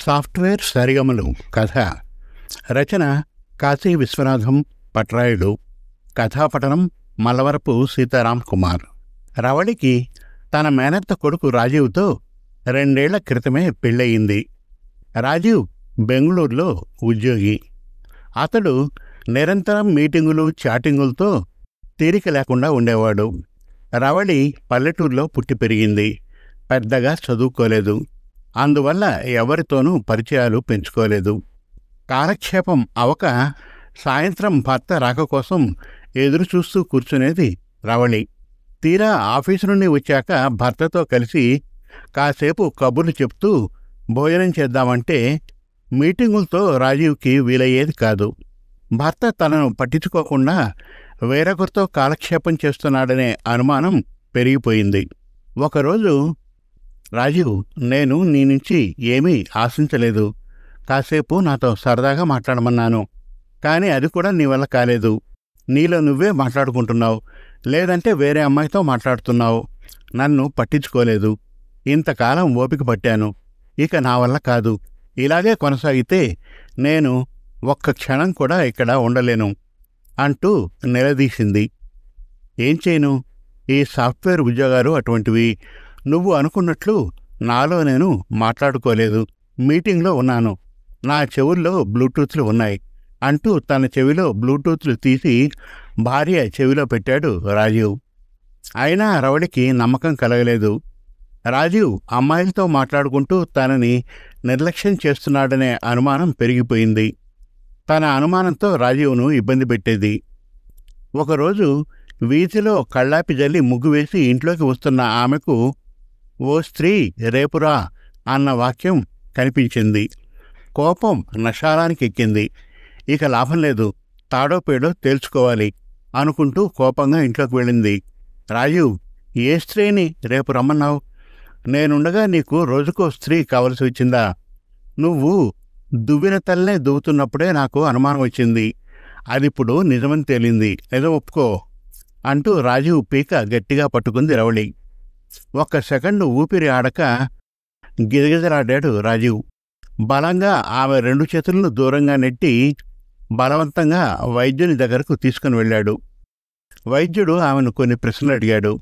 Software సరిగమలు కథ రచన కాశీ విశ్వనాథం పట్రాయుడు. కథాపఠనం మల్లవరపు సీతారాం కుమార్. రవళికి తన మేనత్త కొడుకు రాజీవ్తో 2 ఏళ్ల క్రితమే పెళ్ళయింది. రాజీవ్ బెంగళూరులో ఉద్యోగి. అతడు నిరంతరం మీటింగులు చాటింగులతో తీరిక లేకుండా ఉండేవాడు. రవళి పల్లెటూరులో పుట్టి పెరిగింది. పెద్దగా చదువుకోలేదు. అందువల్ల ఎవరితోనూ పరిచయాలు పెంచుకోలేదు. కాలక్షేపం అవక సాయంత్రం భర్త రాక కోసం ఎదురుచూస్తూ కూర్చునేది రవళి. తీరా ఆఫీసు నుండి వచ్చాక భర్తతో కలిసి కాసేపు కబుర్లు చెప్తూ భోజనం చేద్దామంటే మీటింగులతో రాజీవ్కి వీలయ్యేది కాదు. భర్త తనను పట్టించుకోకుండా వేరొకరితో కాలక్షేపం చేస్తున్నాడనే అనుమానం పెరిగిపోయింది. ఒకరోజు, రాజీవ్, నేను నీ నుంచి ఏమీ ఆశించలేదు. కాసేపు నాతో సరదాగా మాట్లాడమన్నాను. కానీ అది కూడా నీ వల్ల కాలేదు. నీలో నువ్వే మాట్లాడుకుంటున్నావు, లేదంటే వేరే అమ్మాయితో మాట్లాడుతున్నావు. నన్ను పట్టించుకోలేదు. ఇంతకాలం ఓపిక పట్టాను. ఇక నా వల్ల కాదు. ఇలాగే కొనసాగితే నేను ఒక్క క్షణం కూడా ఇక్కడ ఉండలేను అంటూ నిలదీసింది. ఏం చేయను? ఈ సాఫ్ట్వేర్ ఉద్యోగాలు అటువంటివి. నువ్వు అనుకున్నట్లు నాలో నేను మాట్లాడుకోలేదు. మీటింగ్లో ఉన్నాను. నా చెవుల్లో బ్లూటూత్లు ఉన్నాయి అంటూ తన చెవిలో బ్లూటూత్లు తీసి భార్య చెవిలో పెట్టాడు రాజీవ్. అయినా రవళికి నమ్మకం కలగలేదు. రాజీవ్ అమ్మాయిలతో మాట్లాడుకుంటూ తనని నిర్లక్ష్యం చేస్తున్నాడనే అనుమానం పెరిగిపోయింది. తన అనుమానంతో రాజీవ్ను ఇబ్బంది పెట్టేది. ఒకరోజు వీధిలో కళ్ళాపి జల్లి ముగ్గు వేసి ఇంట్లోకి వస్తున్న ఆమెకు ఓ స్త్రీ రేపురా అన్న వాక్యం కనిపించింది. కోపం నషాలానికి ఎక్కింది. ఇక లాభం లేదు, తాడో పేడో తేల్చుకోవాలి అనుకుంటూ కోపంగా ఇంట్లోకి వెళ్ళింది. రాజీవ్, ఏ స్త్రీని రేపు రమ్మన్నావు? నేనుండగా నీకు రోజుకో స్త్రీ కావలసి వచ్చిందా? నువ్వు దువ్విన తల్లనే దువ్వుతున్నప్పుడే నాకు అనుమానం వచ్చింది. అదిప్పుడు నిజమని తేలింది. ఏదో ఒప్పుకో అంటూ రాజీవ్ పీక గట్టిగా పట్టుకుంది రవళి. ఒక్క సెకండు ఊపిరి ఆడక గిజగిజలాడాడు రాజీవ్. బలంగా ఆమె 2 చేతులను దూరంగా నెట్టి బలవంతంగా వైద్యుని దగ్గరకు తీసుకుని వెళ్ళాడు. వైద్యుడు ఆమెను కొన్ని ప్రశ్నలు అడిగాడు.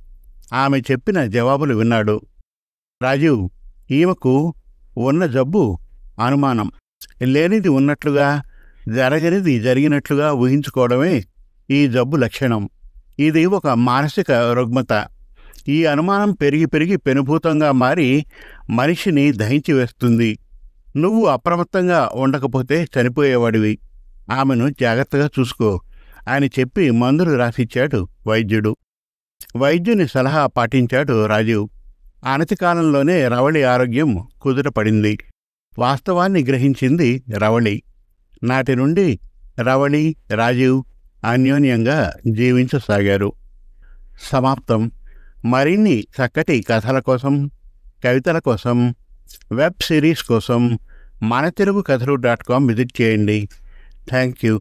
ఆమె చెప్పిన జవాబులు విన్నాడు. రాజీవ్, ఈమెకు ఉన్న జబ్బు అనుమానం. లేనిది ఉన్నట్లుగా, జరగనిది జరిగినట్లుగా ఊహించుకోవడమే ఈ జబ్బు లక్షణం. ఇది ఒక మానసిక రుగ్మత. ఈ అనుమానం పెరిగి పెరిగి పెనుభూతంగా మారి మనిషిని దహించి వేస్తుంది. నువ్వు అప్రమత్తంగా ఉండకపోతే చనిపోయేవాడివి. ఆమెను జాగ్రత్తగా చూసుకో అని చెప్పి మందులు రాసిచ్చాడు వైద్యుడు. వైద్యుని సలహా పాటించాడు రాజీవ్. అనతి కాలంలోనే రవళి ఆరోగ్యం కుదుటపడింది. వాస్తవాన్ని గ్రహించింది రవళి. నాటి నుండి రవళి, రాజీవ్ అన్యోన్యంగా జీవించసాగారు. సమాప్తం. మరిన్ని చక్కటి కథల కోసం, కవితల కోసం, వెబ్ సిరీస్ కోసం మన తెలుగు కథలు.com విజిట్ చేయండి. Thank you.